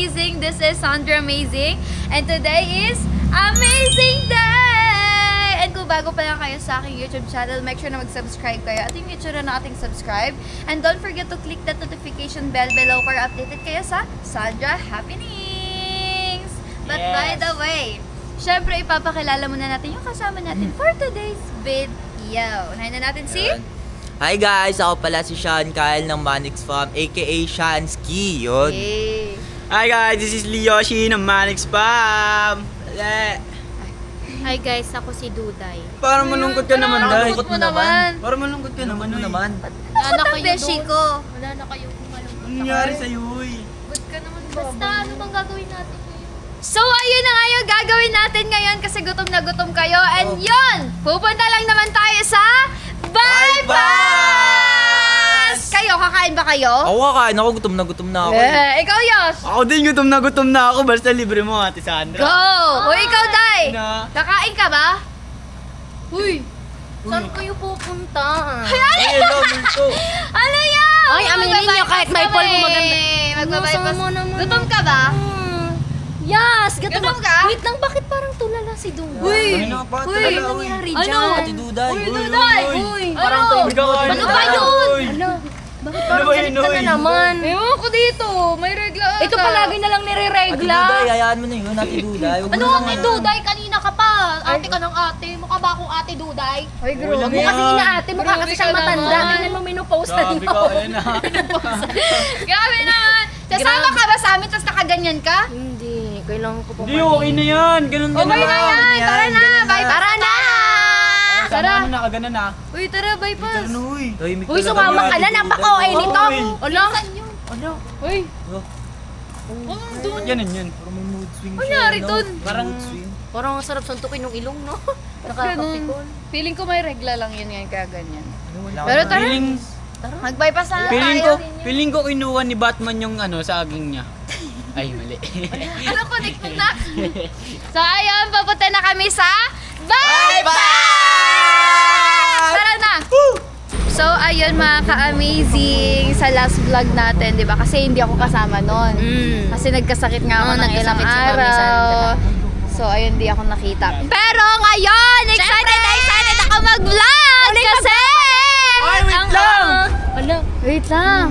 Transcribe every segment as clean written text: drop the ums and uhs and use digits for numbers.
Amazing. This is Sandra Amazing. And today is Amazing Day! And kung bago pa lang kayo sa aking YouTube channel, make sure na mag-subscribe kayo. At yung YouTube na ating subscribe. And don't forget to click that notification bell below para updated kayo sa Sandra Happenings! But by the way, syempre ipapakilala muna natin yung kasama natin for today's video. Unahin na natin si... Hi guys! Ako pala si Sean Kyle ng Manix Farm, aka Shansky. Yun. Yay! Hi guys, this is Leoshi ng Manix Farm. Hi guys, ako si Duday. Parang malungkot ka naman, Day. Malungkot mo naman. Parang malungkot ka naman, Ano Uy. naman? Wala na kayo beshi doon. ko. Wala na kayo kung malungkot. Ano nangyari sa'yo, Uy? Ba't ka naman Basta ano bang gagawin natin ngayon? So, ayun na nga yung gagawin natin ngayon kasi gutom na gutom kayo. And yun, pupunta lang naman tayo sa Bypass! Kayo, kakain ba kayo? Ako kakain ako, gutom na ako. Ikaw, Yos! Ako din, gutom na ako. Basta libre mo, Ate Sandra. Go! O ikaw, Day! Na. Kakain ka ba? Uy! Saan kayo pupunta? Ay, hello, Multo. Ano yan? Ay, aminin niyo, kahit may polvo maganda. Magbabypass. Sama naman. Gutom ka ba? Yes! Gutom ka? Wait lang, bakit parang tulala si Duday? Uy! Ano na pa? Uy! Talaga, Ano uy. nangyari Ano? dyan? Ate Duday. Uy, Uy, Duday! Uy! Parang Uy, kakain Ano na. ba yun? Ano? Bakit Ano parang ba galit yun, ka na Uy? naman? Ewan ko dito. May regla ata. Ito palagi na lang Ate nire-regla. Duday, hayaan mo na yun, Ate Duday. Huwag mo Ano na ate naman. Duday? Kanina ka pa. Ate ka ng ate. Mukha ba akong ate Duday? Ay, Uy, grabe. lang Mukha kasi yan. ina-ate. Mukha kasi siyang Grabe ka matanda. naman. Tingnan mo minupose na Grabe niyo. ka, ayun na. Grabe naman. Sasama ka ba sa amin tapos nakaganyan ka? Hindi. Kailangan ko pa. Hindi, okay na yan. Ganun Okay na yan. Tara na. Bye. Tara na. Tara. Tara. Ano na, kagana na. Uy, tara. Bypass. Tara na, Uy. Tahimik Uy, ka lang, sumama Ate ka na. Duday. Napaka-OA nito. Uy. Ano? Ano? Uy. Ganun yun. Parang may mood swing Ano siya, nangyari no? dun? Parang- Mood swing. Parang ang sarap suntukin ng ilong, no? Ganun. Nakakapikon. Feeling ko may regla lang yun ngayon kaya ganyan. Wala Pero ka na. tara. Mag-bypass na lang Feeling tayo. ko, feeling ko kinuha ni Batman yung ano sa aging niya. Ay, mali. Ano connect mo na? So, ayun. Papunta na kami sa Bypass! Tara na! So, ayun mga ka-amazing sa last vlog natin, di ba? Kasi hindi ako kasama nun. Kasi nagkasakit nga ako Oo, ng ilang nagkasakit si Mami araw. Sandra. So, ayun, di ako nakita. Pero ngayon, excited na excited ako mag-vlog! Kasi... Ay, wait lang! Ano? Wait lang.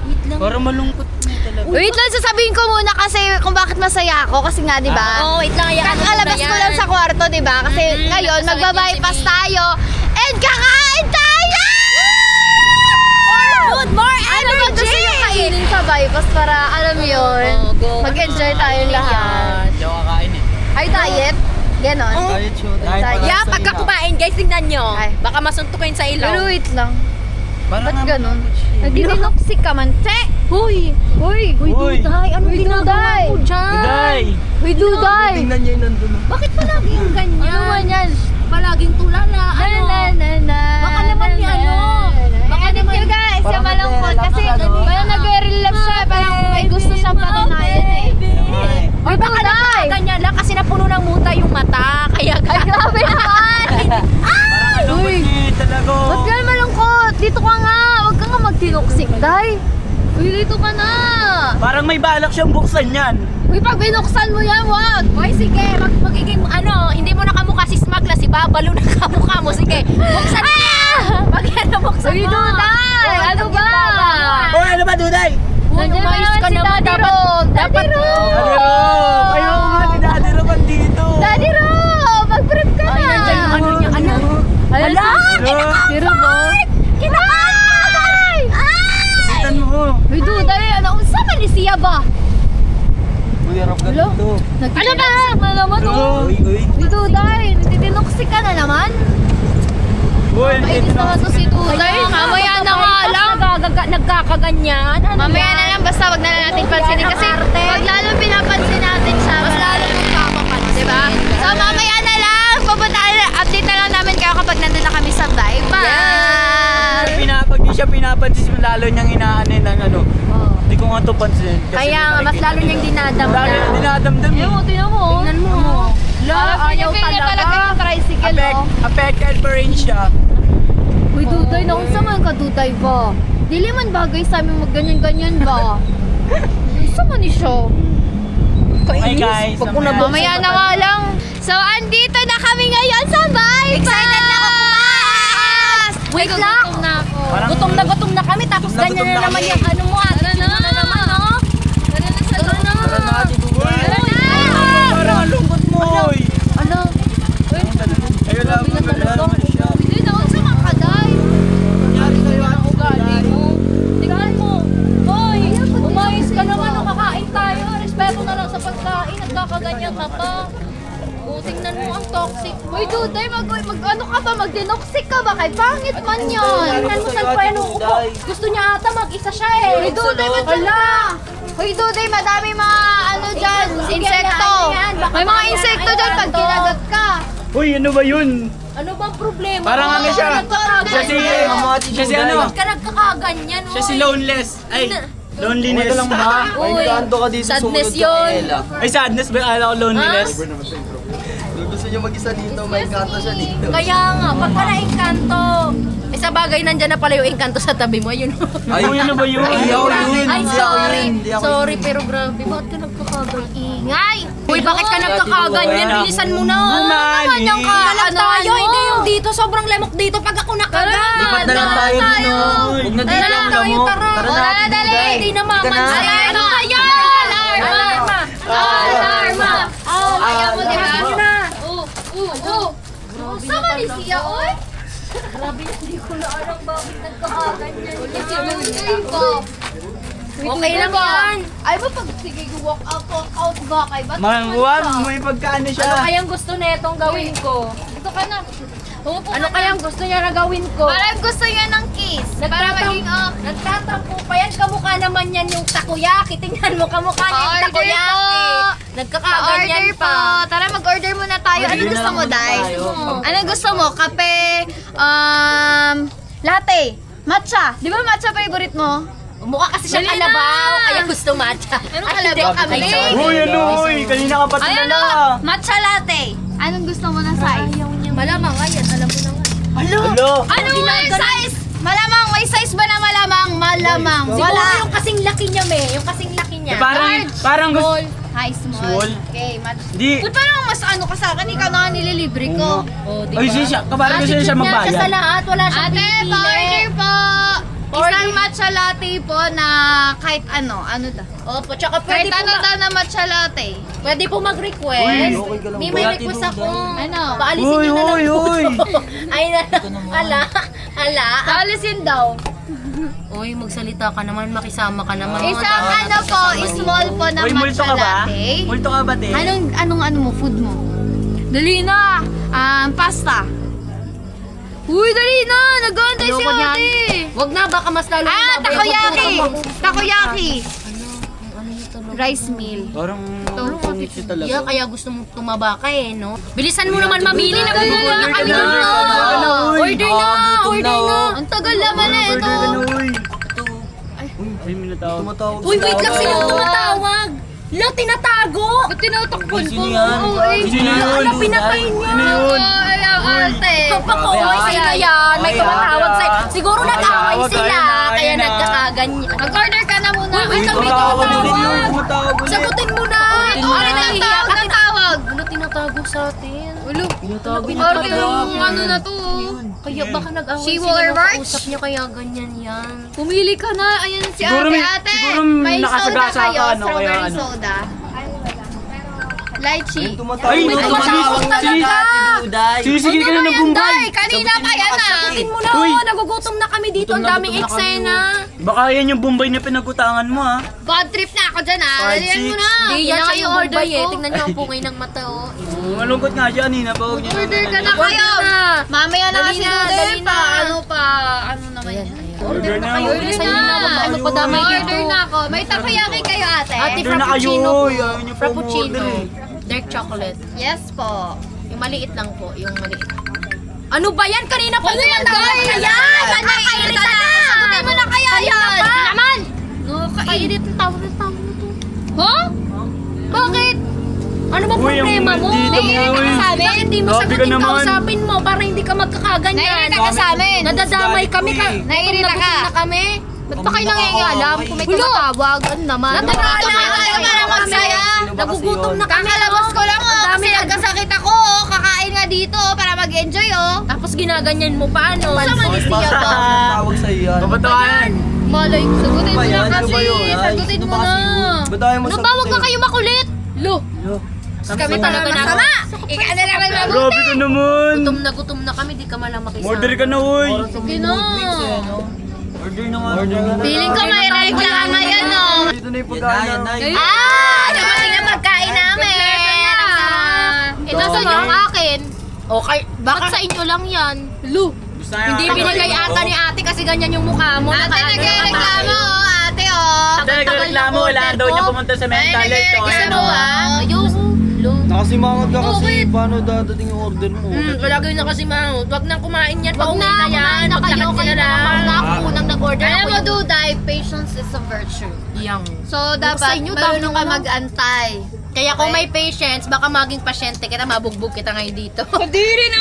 Wait lang. Parang malungkot na talaga. Wait lang, sasabihin ko muna kasi kung bakit masaya ako. Kasi nga, di ba? Oo, wait lang. Hayaan mo na Kakalabas ko yan. lang sa kwarto, di ba? Kasi ngayon, nakasakit magbabypass yan si tayo. And kakain tayo! Food, more Ano ba gusto nyo kainin sa bypass para, alam mo yun, Oo, go. mag-enjoy tayong lahat. Hindi ako kakain eh. Ay, diet? Ganon? Diet show. Diet Diet. pala Yeah, sa pagka ina. kumain, guys, tingnan nyo. Ay. Baka masuntukin sa Pero ilaw. wait lang. Parang Ba't naman ganon? ako siya. Nagdidinoksik ka man, te! Huy! Uy! Huy, Uy. Duday! Anong Uy, ginagawa Duday. mo dyan? Duday! Uy, Duday! Tingnan niya yung nandun. Bakit palagi yung ganyan? Ano man yan? Palaging tulala. Ano? Baka naman ni ano? Baka Edit naman nyo guys, Parang yung malungkot. nag-relax Kasi ka, no? parang nagre-relapse siya. Parang may gusto siyang patunayan eh. Ay, baka naman ganyan lang kasi napuno ng muta yung mata. Kaya Ay, grabe naman! Parang malungkot niya talaga. Ba't ka malungkot? Dito ka nga! Huwag ka nga magtinuksik, day! Uy, dito ka na! Parang may balak siyang buksan yan. Uy, pag binuksan mo yan, wag! Hoy, sige, magiging ano, hindi mo na kamukha si Smagla, si Babalo na kamukha mo. Sige, buksan mo yan! Pag yan na buksan Uy, mo. Duday! Huwag Ano kang ba? ibaba. Hoy, ano ba, Duday? Uy, Nandiyan na umayos naman ka si naman. Daddy Rob! Daddy Rob! Daddy Rob! Ayaw nga si Daddy Rob dito. Daddy Rob! Mag-prep ka na! Ay, nandiyan yung ano niya, ano? Hala! Rob! Si Rob, oh! Kinakain! Ay! Tan mo. Uy, Duday! Ano? Unsa man ni siya ba? Uy, harap ka Hello? dito. Ano ba? Ano naman, oh? Uy, uy. Uy, Duday! Nagtitinuksik ka na naman? Uy, Mainis naman to si Duday. Mamaya na nga lang. Nagkakaganyan. Ano Mamaya yan? na lang, basta wag na lang natin pansinin. Kasi pag lalong pinapansin natin siya, mas lalo magpapapansin. Diba? So, mamaya na lang. Update na lang namin kayo kapag nandun na kami sa Bypass. Pag di siya pinapansin, lalo niyang inaanin ng ano. Hindi ko nga ito pansin. Kasi Kaya nga, mas lalo niyang dinadamdam. Lalo niyang dinadamdam eh. Tingnan mo. Tingnan mo. Parang ayaw feel niya talaga yung tricycle, oh. Affected pa rin siya. Uy, Duday, naunsa man ka, Duday ba? Dili man bagay sa amin magganyan-ganyan ba? Sama ni siya. Hi guys. Pag una ba? Mamaya na nga lang. So, andito na kami ngayon sa bahay. Excited na ako kumain! Wait lang. Gutom na kami tapos Gutom na ganyan na kami. naman yung ano mo. Tara na naman, no? Tara na sa loob. Tara na, Ate Dudoy. Parang ang lungkot mo. Oy. Ano? Ayun lang. Hindi na, huwag sa mga kaday. Nangyari sa'yo, Ate Ugali Dudoy. mo. Tingnan mo. Hoy, umayos ka naman. Kakain tayo. Respeto na lang sa pagkain. Nagkakaganyan ka pa. O, tingnan mo ang toxic mo. Uy, Duday, ano ka ba? Magdinoxic ka ba? Kay pangit man yun. Tingnan mo saan pa yan upo. Gusto niya ata mag-isa siya eh. Uy, Duday, Uy, Duday, madami mga ano dyan, Sige, insekto. yan, yan. Baka May mga mamaya insekto dyan pag to. kinagat ka. Uy, ano ba yun? Ano bang problema? Parang ano siya? Siya si... Siya si ano? Ba't ka nagkakaganyan? Siya si Loneless. Ay, loneliness. Okay lang ba? Uy, May kanto ka dito sadness sumunod yun. kay Ella. Ay, sadness ba? Akala ko loneliness. Gusto niyo mag-isa dito, may kanto siya dito. Kaya nga, pagka na-engkanto. Eh sa bagay, nandyan na pala yung engkanto sa tabi mo. Ayun. Ay, ano ba yun? Ay, ako yun. Ay, Hindi ako sorry. yun. Hindi ako Sorry, yun. pero grabe. Bakit ka nagkakaganyan? Ingay! Uy, bakit ka nagkakaganyan? Wala. Bilisan mo na. Bumali. Naman yung kaalam tayo. Hindi yung dito. Sobrang lemok dito pag ako nakagat. Lipat na lang tayo dun, oh. Huwag na dito Tara ang na tayo, lamok. tara. Tara na, Ate Dali, Duday. hindi na Ka na. mamansin. Ano kayo? Alarma! Alarma! Ayaw mo, di ba? Na. Sama ni siya, oy. Grabe, hindi ko na alam bakit nagkakaganyan. Okay lang yan. Ay ba pag sige walk out ba kay ba? Mangwan, may pagkaano siya. Ano kayang gusto netong gawin ko? Ito ka na. Ano kayang gusto niya na gawin ko? Parang gusto niya ng kiss. Para maging Nagtatampo pa yan. Kamukha naman yan yung takoyaki. Tingnan mo, kamukha niya yung Pa-order takoyaki. po. Nagkakaganyan order po. pa. Tara mag-order muna tayo. Ano Order na gusto lang mo, muna Day? tayo. Ano gusto mo? Kape, latte, matcha. Di ba matcha favorite mo? Mukha kasi siyang Dali na. kalabaw. Kaya gusto matcha. Anong Ay, kalabaw? hindi. Kambing? Ay, sorry. Uy, ano, uy. Kanina ka pa Ay, ano? tinala. Matcha latte. Anong gusto mo na size? Malamang nga yan. Alam mo na nga. Hello. Ano may size? Malamang, may size ba na malamang? Malamang. Siguro Wala. yung kasing laki niya, me. Yung kasing laki niya. Parang gusto... Hi, small. Small? Okay, matcha. Di. Ba't parang mas ano ka sa akin? Ikaw na nga nililibre ko. Oh, di Ay, ba? siya. Parang gusto niya siya Attitude niya siya sa magbayad. lahat. Wala siyang Ate, pinipili. pa-order po. Order. Isang matcha latte po na kahit ano da. Opo, tsaka Kahit pwede po, ano daw na matcha latte. pwede po mag-request. Uy, okay ka lang May ba? may Ate request Duday. ako. Ano? Paalisin Uy, niyo na lang uy, po. uy. Ay, ala. Alisin daw. Uy, magsalita ka naman, makisama ka naman. Isang ano po, small po na Uy, multo matcha ka ba? latte. Multo ka ba, te? Anong ano mo, food mo? Dali na. Pasta. Uy, dali na. Nag-aantay si Ayoko niyan. ate. Wag na, baka mas lalo Takoyaki. Takoyaki. Ano yung tulog? Rice meal. Parang pangit siya talaga. Yeah, kaya gusto mong tumaba ka eh, no? Bilisan mo naman mamili, nagugutom na kami Order dito. ka na, uy. Order na, order na. Ang tagal naman eh. Order Ito. ka na, uy. Ito. Ay, minatawag. Tumatawag. Uy, wait lang, sino tumatawag? Lo, tinatago! Ba't tinatakbon Sino ko? yan? Oo, eh. Sino yun? Ano, pinatay niyo? Sino yun? Ay, ang ate. Pagpakuhay sila yan, may Ay, tumatawag ah. sa'yo. Siguro nag-away Tawag sila, kayo na, kaya ayun na. nagkakaganyan. Mag-order ka na muna. Uy, wait lang, may Tumatawag ulit yun. tumatawag. Tumatawag ulit. Sagutin mo na! Ano nahihiya ka? natawag? Ano tinatago sa atin? Ulo. Tinatawag Order yung ano na to. Kaya baka nag-away She sila will ng work? kausap niya, kaya ganyan yan. Pumili ka na. Ayan si Siguro ate. may- Ate, siguro may soda nakasagasa kayo. ka, no? Kaya Strawberry ano? soda. Lychee. Tumatawag. Ay, May tumatawag tumatawag talaga. Ate Duday. Sige ka na ng Day, Bombay. kanina pa yan ah. Sagutin mo na, Uy. oh, nagugutom na kami dito. Ang Gutom na daming gutom na kami, eksena. Baka yan yung Bombay na pinagutangan mo, ha? Bad trip na ako dyan ah. Five, Dalihan mo six. na. Hindi yan Yan siya ang yung order Bombay eh. ko. Tingnan niyo ang pungay ng mata, oh. Malungkot nga siya kanina pa. Huwag niya Order ka na Order kayo. na. Mamaya na Dali kasi na, Duday dali pa. na. Ano naman yan? Order na. kayo. Order Bilisan na. niyo na. Wag tayo magpadamay dito. Order na ako. May takoyaki kayo ate. Ate, Order na kayo. frappuccino po. Ayaw niyo po Frappuccino. umorder eh. Dark chocolate. Yes po. Yung maliit lang po. Yung maliit. Ano ba yan? Kanina pa Ano yan, tumatawag guys? ka yan! Nakakairita na! Sagutin mo na kaya yan. naman! Nakakairit Ang tawag na to. Huh? Bakit? Ano ba Uy, ang problema mo? maldito mo, Naiirita ka uy. sa amin? Bakit hindi mo Grabe ka sagutin naman. kausapin mo para hindi ka magkakaganyan? Naiirita ka sa amin. Nadadamay kami ka. Naiirita ka. Gutom na kami. Ba't pa kayo nangingialam kung may tumatawag? Ano naman? Natagalan na tayo para magsaya. Nagugutom na kami, Kakalabas ko lang oh, Ang kasi dami nagkasakit ako oh. Kakain nga dito oh, para mag-enjoy oh. Tapos ginaganyan mo pa, ano? Sa Manisya ba? Tawag sa'yo yan. Kapatawanan. Malay ko. Sagutin mo Ano ba na yan? Ano kasi. ba yun? Ay, Sagutin ano mo ba kasi na. yun? Ba't tayo Ano ba? Huwag ka kayo makulit! Lo! Kami talaga masama. Ikaw na lang mabuti. Grabe ka naman. Gutom na kami, di ka man lang makisama. Order ka na, uy. Sige na. Order na nga. Order na. Feeling ko may regla ngayon oh. Dito na yung pagkain namin. Dumating na pagkain namin. Ito sa inyo ang akin. Okay, bakit sa inyo lang yan? Lu! Hindi binigay ata ni ate kasi ganyan yung mukha mo. Ate, nagreklamo oh, ate oh. Ate, nagreklamo. Kailangan daw niya pumunta sa mental health. Ay, Ayan, mo oh. ah. Ayoko. Lu! Nakasimangot ka kasi, paano dadating yung order mo? Palagi na kasi mangot. Huwag nang kumain yan. Wag na yan. na kayo, Maglakad ka na lang. Ako unang nag-order. Alam ako mo, yung- Duday, patience is a virtue. Yang. So, Sa dapat inyo, marunong ka dami naman. mag-antay. Kaya kung may patience, baka maging pasyente kita, mabugbog kita ngayon dito. Kadiri na.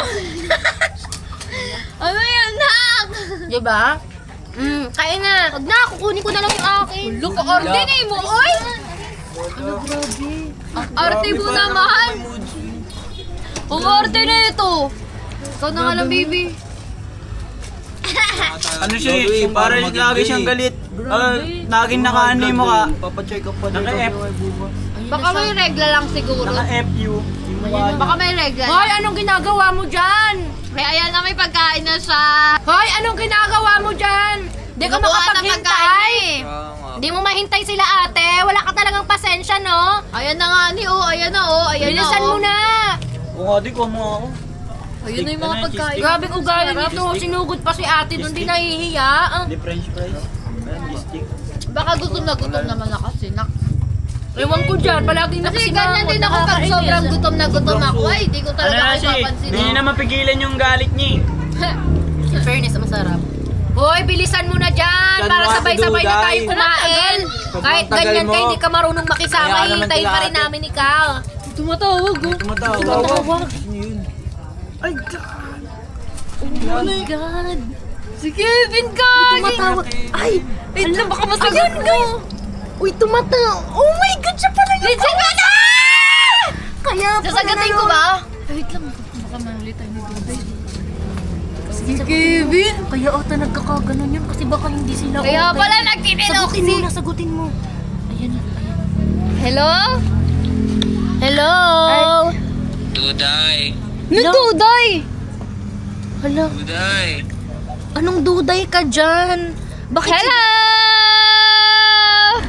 Ano yan, nak? Diba? Kaya na. Huwag na, kukunin ko na lang yung akin. Look, order mo, oy! Ang arte mo naman. Ang arte na ito. Ikaw na nga lang, baby. Ano siya eh, parang lagi siyang galit. Laging naka-ano yung mukha. Papacheck up pa dito. Naka-F. Baka may regla lang siguro. Naka-FU. Baka may regla. Hoy, anong ginagawa mo dyan? May ayan na may pagkain na siya. Hoy, anong ginagawa mo dyan? Di ka Binubuhat na makapaghintay. pagkain eh. Di mo mahintay sila ate. Wala ka talagang pasensya, no? Ayan na nga ni, oh. Ayan na, oh. Ayan na, Bilisan oh. mo na. Oo nga, di ko mo ako. Ayun na yung mga pagkain. Grabing ugali nito. Sinugod pa si ate doon. Di nahihiya. Di french fries. Ayan, gistik. Baka gutom naman na kasi, nak. Ewan ko dyan. Palaging Kasi nakasimangot. ganyan din ako pag sobrang gutom na gutom ako. Ay, di ko Ano talaga na kayo siya eh, papansin. hindi niya na mapigilan yung galit niya eh. In fairness, masarap. Hoy, bilisan mo na dyan. Saan Para mo, Ate sabay-sabay na Duday? tayo kumain. Kahit Tagal ganyan mo. kayo, hindi ka marunong makisama. Kaya naman Hintayin pa rin kila ate. namin ikaw. Tumatawag, oh. Tumatawag. Oh my God. Si Kevin ka! Tumatawag. Ay, Alam, baka masagot ko. uy, tumatawag. Oh my God, siya pala yun. Legit ka na! Kaya Sasagatin ko ba? Wait lang, baka manulit tayo ni Duday. Si Kevin! Kaya ata nagkakaganon yun kasi baka hindi sila Kaya okay. pala nagtitinok Sagutin si... mo na, sagutin mo. Ayan, ayan. Hello? Hello? Duday. Duday! Hala, Duday. anong duday ka dyan? Bakit Hello!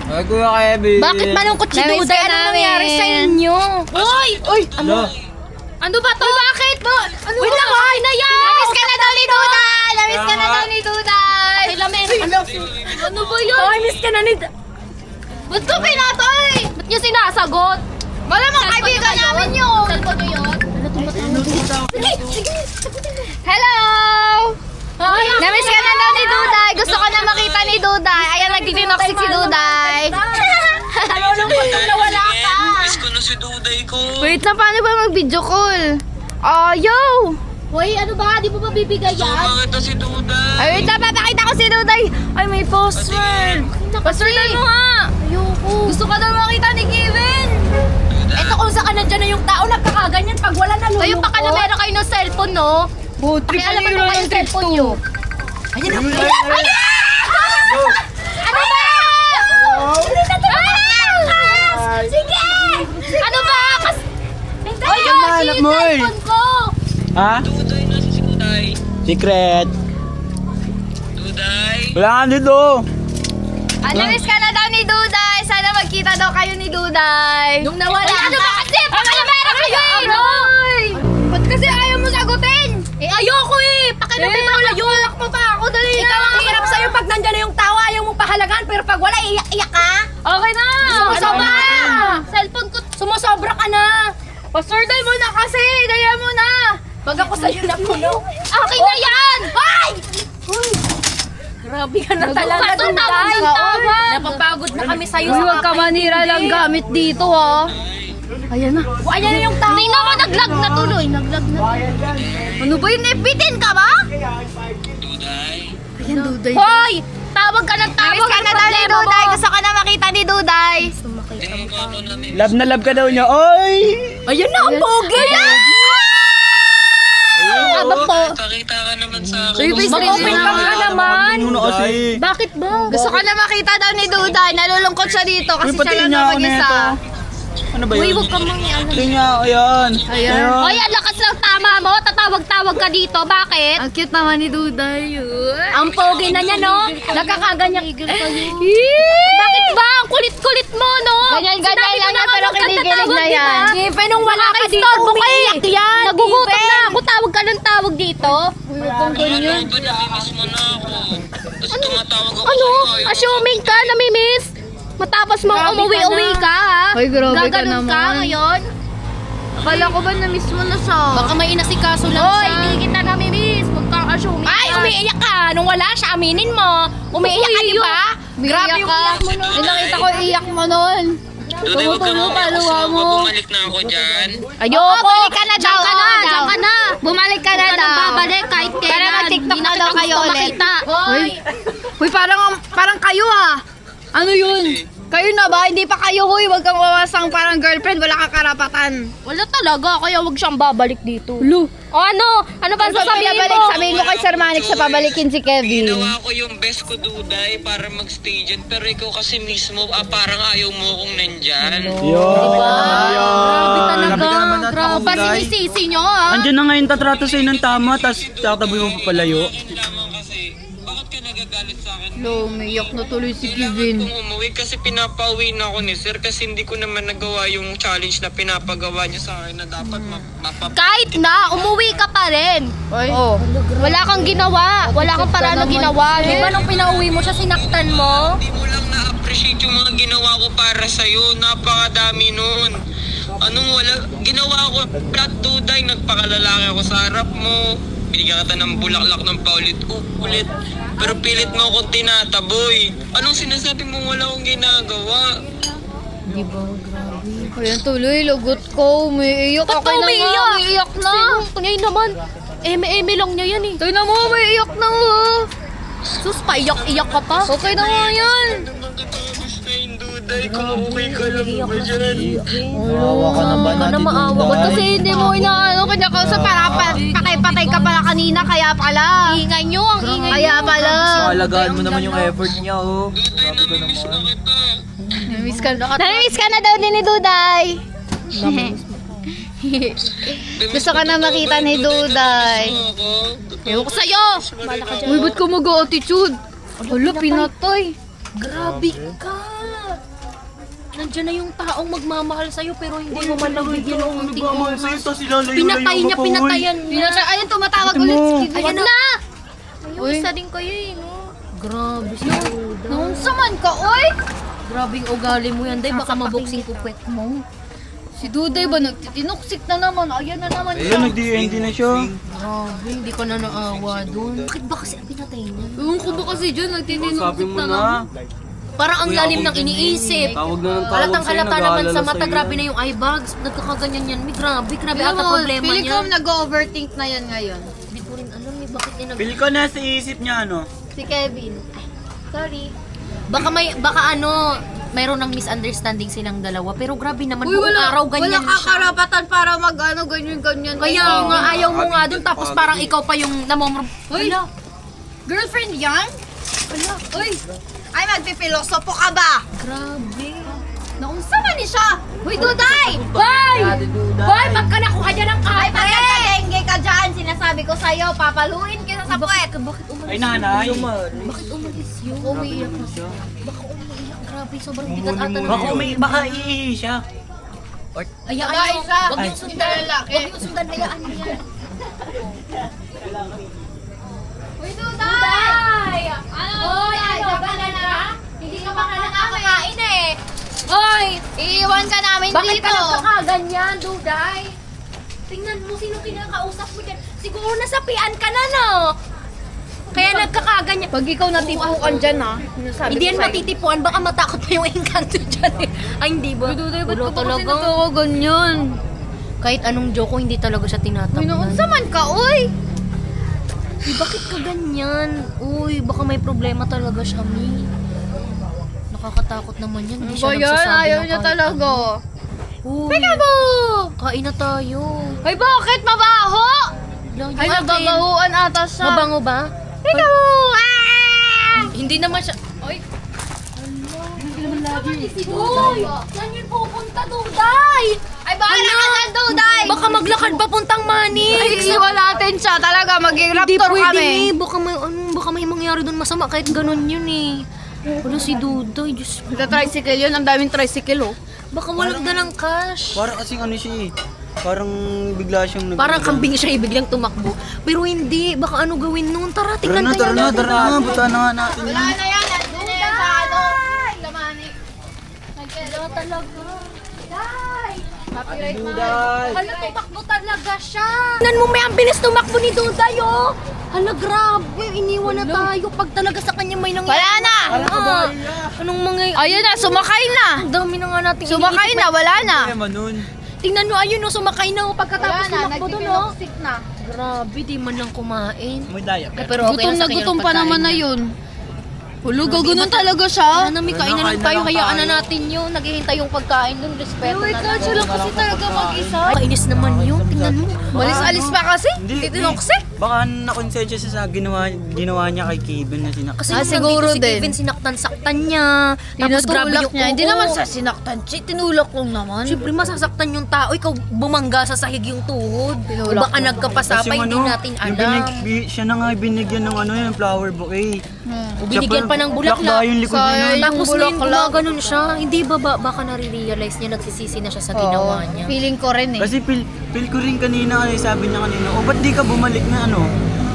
Ay, Kuya Kevin. Bakit malungkot si Namiss Duday? ka Anong namin. nangyari sa inyo? Uy! Uy! Ano? Ano ba to? Bakit ba? Ano wait lang, ay na yan! Namiss ka na daw ni Duday! Namiss ka na daw ni Duday! Ay, lamin. Ano? Ano ba yun? Ay, miss ka na ni... Ba't ko pinatoy? Ba't niya sinasagot? Malamang kaibigan namin yun! Cellphone niyo yun? Ano tumatawag? Sige, sige. Hello! Ay, Namiss ka na daw ni Duday! Gusto ko na makita ni Duday! Ayan, nagtitinoxic si Duday! Nalulungkot nung nawala ka. Miss ko na si Duday ko. Wait lang, paano ba mag-video call? Ayaw! Hoy, ano ba? Di mo ba bibigay Gusto yan? ko makita si Duday. Ay, wait lang, papakita ko si Duday! Ay, may password! Password mo nga! Ayoko. Gusto ka daw makita ni Kevin! Ito kung saan ka nandyan na yung tao, nagkakaganyan pag wala nalulungkot. Kayo pa ka na meron kayo ng cellphone, no? Pakialaman mo kayo yung cellphone nyo. Ayan na. Ayan! Ano ba? Sige! Ano ba? Ay, yung anak mo, eh. cellphone ko! Ha? Duday, nasa si Duday. Secret. Duday. Wala nga dito. Namiss ka na daw ni Duday! Sana magkita daw kayo ni Duday! Nung nawala Ay, ano ka. ba kasi? Pakilamera kayo eh! Ano? Ba't kasi ayaw mo sagutin? Eh, ayoko eh! Pakilamay mo kayo! mo pa ako, dali na! Ikaw ang hirap sa'yo pag nandyan na yung tao, ayaw mong pahalagaan, pero pag wala, iyak-iyak ka! Okay na! Sumusobra Ano ka! na? Cellphone ko, sumusobra ka na! Paswordal mo na kasi! Daya mo na! Pag ako sa'yo na puno, akin na yan! Ay! Grabe ka na talaga, Duday! Napapagod na kami sa'yo sa Huwag ka manira lang gamit dito, ha? Ayan na. Ayan na yung tao! Tingnan mo, naglag na tuloy! Naglag na. Ano ba yun? Epitin ka ba? Duday. Ayan, Duday. Hoy! Tama Tawag ka ng tawag. Namiss ka na daw ni Duday. Gusto ko na makita ni Duday. Hindi mo ako namin. Love na love ka daw niya. Oy! Ayun na, ang pogi! Aba po. Pakita ka naman sa akin. Mag-open ka nga naman. Ano kasi? Bakit ba? Gusto ko na makita daw ni Duday. Nalulungkot siya dito kasi Uy, siya patiin lang niya na ako mag-isa. nito. Ano ba yun? Uy, huwag ka mang ano. Patiin niya ako yan. Ayan. Hoy, ang lakas ng tama mo. Tatawag-tawag ka dito. Bakit? Ang cute naman ni Duday. Ang pogi na niya, no? Nakakaganyan. Bakit ba? Ang kulit-kulit mo, no? Ganyan-ganyan Sinabi ko lang na yan, nga, pero huwag kang kinikilig tatawag, na di ba? yan. Given, nung wala ka dito, umiiyak yan. Nagugutom na ako. Tawag ka ng tawag dito. Ano ba namimiss mo na ako? Tapos tumatawag ako Ano? sa'yo, ayaw mo Assuming ka, namimiss? Matapos mo umuwi-uwi ka, ha? Hoy, grabe ka Gaganon ka naman. ngayon? Akala ko ba na-miss mo na siya? Baka may inasikaso lang siya. Hoy, hindi kita namimiss. Huwag kang assuming. Ay, umiiyak ka. Nung wala siya, aminin mo. Umiiyak ka, di ba? Grabe yung iyak mo nun. Nakita ko iyak mo nun. Duday, huwag kang Tumutulo ka, umiyak. Gusto luha mo ba mo. bumalik na ako dyan? Ayoko. balik ka na daw. Diyan ka na, Oo, diyan daw. ka na. Bumalik ka na Huwag daw. babalik kahit kailan. Para mag-TikTok Hindi na kita daw kayo gusto ulit. makita. Hoy. Hoy, parang kayo ah. Ano yun? Kayo na ba? Hindi pa kayo, huy. Huwag kang wawasang parang girlfriend. Wala kang karapatan. Wala talaga, kaya wag siyang babalik dito. O ano? Ano ba sasabihin mo? Sabihin ko kay Sir Manix sa pabalikin si Kevin. Ginawa ko yung best ko, Duday, para mag-stay dyan. Pero ikaw kasi mismo, parang ayaw mo akong nandyan. Grabe talaga. Grabe ka naman at Grabe. ako, Day. Sinisisi nyo, ha? Andiyan na ngayon tatrato sa'yo ng tama, tapos tataboy mo papalayo. Yun lamang kasi, bakit ka nagagalit sa akin? Lo, umiyak na tuloy si Kailangan Kevin. kong umuwi kasi pinapauwi na ako ni Sir kasi hindi ko naman nagawa yung challenge na pinapagawa niya sa akin na dapat Kahit na, umuwi ka pa rin. Oh. Wala kang ginawa. Wala kang paraan na naman, ginawa. Jen. Di ba nung pinauwi mo siya, sinaktan mo? Hindi mo lang na-appreciate yung mga ginawa ko para sa'yo. Napakadami nun. Anong wala? Ginawa ko lahat, Duday. Nagpakalalaki ako sa harap mo. Binigyan kita ng bulaklak ng paulit-ulit. Pero pilit mo akong tinataboy. Anong sinasabi mo wala akong ginagawa? Ayan tuloy, lugot ko. Umiiyak. Ba't Okay na nga, umiiyak? umiiyak na. Ngayon naman, eme-eme lang niya yan eh. Tayo na mo, umiiyak na oh. Sus, paiyak-iyak ka pa. Okay na nga yan. Naman kita gustuin, Duday. Kung okay ka lang ba dyan? Maawa ka na ba natin, maawa. Ba't Duday? kasi hindi mo inaano kinakausap para patay-patay ka pala kanina, kaya pala. Ingay nyo, ang ingay Kaya nyo. pala. Alagaan mo naman yung effort niya, oh. Duday, namimiss na kita. Namiss ka na daw din ni Duday. Gusto ka na makita ni Duday. Ewan ko sa'yo. Uy, ba't ka mag-attitude? Hala, pinatay. Grabe ka. Nandiyan na yung taong magmamahal sa'yo pero hindi mo man nabigyan ng unting oras. Pinatay niya, pinatayan niya. Ayun, tumatawag ulit si Kevin. Ayan na! Uy. Isa din kayo eh, no? Grabe si Duday. Nung saman ka, oy! Grabe yung ugali mo yan, Day. Baka mabuksing kupwet mo. Si Duday ba nagtitinuksik na naman? Ayan na naman siya. Ayun, nag-DND na siya. Grabe, hindi ka na naawa dun. Bakit ba kasi pinatay niya? Ewan ko ba kasi dyan, nagtitinuksik na naman. Parang ang lalim ng iniisip. Tawag na ng tawag Halatang sa'yo, halata naman sa nag-aalala mata. sa'yo. Grabe na yung eye bags. Nagkakaganyan yan. May grabe ata problema Feeling ko niya. nag-overthink na yan ngayon. Hindi ko rin alam eh, bakit niya Pili ko na sa isip niya, ano? Si Kevin. Sorry. Baka mayroon ng misunderstanding silang dalawa. Pero grabe naman, buong araw ganyan wala siya. karapatan para mag-ano, ganyan-ganyan. Kaya nga, ayaw mo nga dun. Tapos parang ikaw pa yung namomrob. Uy! Girlfriend yan? Uy! Ay, magpipilosopo ka ba? Grabe. Naunsa man ni siya? Uy, Duday! Boy! Boy, pagka nakuha dyan ng Ay, kape! pagkakadengge ka dyan, sinasabi ko sa'yo, papaluin kita sa puwet. Bakit umalis? Ay, nanay. Bakit umalis yun? Umiiyak na Baka umiiyak. Grabe, sobrang bigat ata ng Baka iihi siya. Hayaan Babae nyo. siya. Huwag yung sundan. Hindi lalaki. Huwag yung sundan. Hayaan nyo yan. Uy, Duday! Hoy, ano? Bala na? Hindi ka ba nakakain eh? Hoy! Iiwan ka namin Bakit dito. ka nagkakaganyan, Duday? Tingnan mo sino kinakausap mo dyan. Siguro nasapian ka na, no? Kaya nagkakaganyan. Pag ikaw natipukan dyan, ha? Hindi yan matitipuan. Baka matakot pa yung engkanto dyan eh. Ay, hindi ba? Uy, Duday, ba't Wala ka ba kasi talaga. nagkakaganyan? Kahit anong joke ko, hindi talaga siya Uy, tinatamnan. naunsa man ka, uy! bakit ka ganyan? Uy, baka may problema talaga siya, Mi. Nakakatakot naman yan. Hindi siya nagsasabi Ayaw ng niya kahit talaga. ano. Uy, Peekaboo! kain na tayo. Ay, bakit? Mabaho! Lang Ay, yung akin. nagagahuan ata siya. Mabango ba? Peekaboo! Ah! Hindi naman siya... Ay, Uy! Saan yun pupunta, Duday? Ay, bahala ka dyan, Duday! baka maglakad papuntang Manix. Ay, iwan natin siya. Talaga, maging Hindi raptor pwede, kami. Mi. Baka may mangyari doon masama kahit ganun yun eh. Wala si Duday, Diyos ko. Tricycle yun. Ang daming tricycle, oh. Baka walang dalang cash. Parang kasing ano siya eh. Parang bigla siyang Parang kambing siya biglang tumakbo. Pero hindi, baka ano gawin noon. Tara, tingnan kaya natin. Tara na, buta na nga natin Wala yan. na yan. Nandun na yan sa ano. Lamani. Wala talaga. Copyright man. Hala, tumakbo talaga siya. Tingnan mo, may ang bilis tumakbo ni Duday, oh. Hala, grabe. Iniwan na tayo. Pag talaga sa kanya may nangyari. Wala na. Ah, anong mga... Ayun na, sumakay na. Ang dami na nga natin. Sumakay na, wala na. naman nun. Tingnan mo, ayun, oh, sumakay na, oh. Pagkatapos tumakbo doon, oh. nagpipinoksik na. Grabe, di man lang kumain. May daya. Ay, pero okay Gutom lang na sa kanya gutom yung pa pagkain naman na niya. yun. Hulugo, ganun talaga siya. Ano, may kain na lang tayo, hayaan na natin yun. Naghihintay yung pagkain dun, respeto na lang. Siya lang kasi talaga mag-isa. Kainis naman yun, tingnan mo. Malis-alis pa kasi. Titinoksik. Baka nakonsensya siya sa ginawa niya kay Kevin na sinak. Kasi Ah, nung siguro nandito si din. Kevin, sinaktan-saktan niya. Tapos grabe Tinutulak yung niya. Hindi oo. naman sa sinaktan. Tinulak lang naman. Siyempre masasaktan yung tao. Ikaw bumangga sa sahig yung tuhod. O Tinulak baka nagkapasapay, hindi natin alam. Siya na nga binigyan ng ano yung flower bouquet. O binigyan pa ng bulaklak. Lakba yung likod niya. Sayang. Tapos Yung ngayon bulaklak. gumaganon siya. Hindi ba baka nare-realize niya, nagsisisi na siya sa ginawa niya. Feeling ko rin eh. Kasi feel ko rin kanina, sabi niya kanina, ba't di ka bumalik na ano?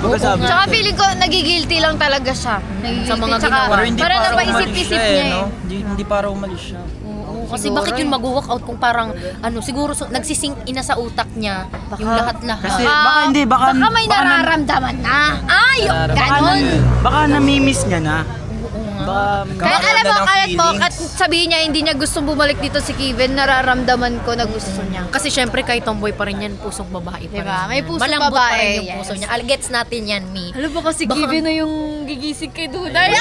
Pagkasabi. Tsaka feeling ko nagigilty lang talaga siya. Sa mga Tsaka, ginawa. Pero hindi parang para umalis napaisip-isip siya niya eh, eh. no? Hindi para umalis siya. Oo, kasi bakit yun mag-walk out kung parang ano siguro nagsisink ina sa utak niya yung lahat-lahat. Kasi baka hindi, baka may nararamdaman na. Ay, ganon. Baka namimiss niya na. Baka Kahit alam mo, Maganda ng kahit mo, feelings. at sabihin niya hindi niya gustong bumalik dito si Kevin, nararamdaman ko na gusto niya. Kasi syempre kahit tomboy pa rin yan, pusong babae pa Diba? rin. May yan. pusong Malambot pa babae, rin yung yes. puso niya. Gets natin yan, Mi. Alam ba kasi Baka- Kevin na yung gigising kay Duday?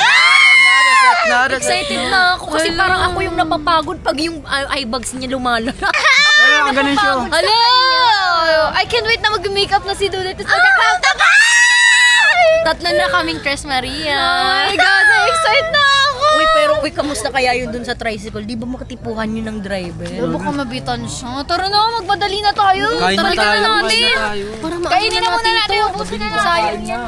Excited na ako kasi parang ako yung napapagod pag yung eye bags niya lumalala. Ay, ganun siya. Hello! I can't wait na mag-makeup na si Duday. Tapos magka-cloud na ba? Tatlo na kaming Tres Maria. Oh my God, na-excite na ako! Uy, kamusta kaya yun dun sa tricycle? Di ba makatipuhan yun ng driver? Baka mabitan siya. Tara na, magmadali na tayo. Kain na Tara tayo, natin. Para Kainin na muna natin, ubusin na natin. Sayang yan.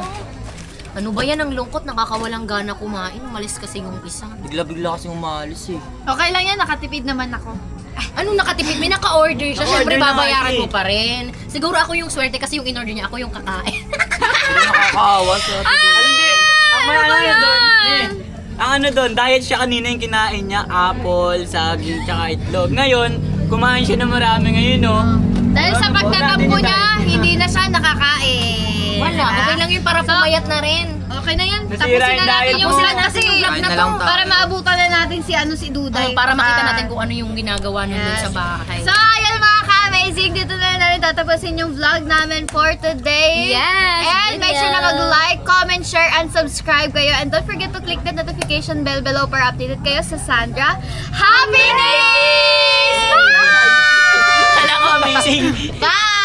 Ano ba yan ang lungkot? Nakakawalang gana kumain. Umalis kasi yung isa. Bigla-bigla kasi umalis eh. Okay lang yan, nakatipid naman ako. Anong nakatipid? May naka-order siya. Siyempre Naka-order na babayaran eh. mo pa rin. Siguro ako yung swerte kasi yung in-order niya. Ako yung kakain. Pero nakakaawa sa Hindi. Ang ano doon. Ang ano doon, diet siya kanina yung kinain niya, apple, saging, tsaka itlog. Ngayon, kumain siya ng marami ngayon, no? Dahil sa pagtatampo niya, hindi na siya nakakain. Wala. Okay lang yun para pumayat na rin. Okay na yan. Nasira Tapusin na yung natin diet yung mo. vlog kasi Kain vlog na na to. lang tayo. Para maabutan na natin si Duday. Para makita natin kung ano yung ginagawa nun dun Yes. sa bahay. So, ayan mga ka-amazing. Dito na natin tatapusin yung vlog namin for today. Yes, And make sure na video. mag-like, comment, share, and subscribe kayo. And don't forget to click the notification bell below para updated kayo sa Sandra. Happy Days! Bye! Kala ko amazing. Bye!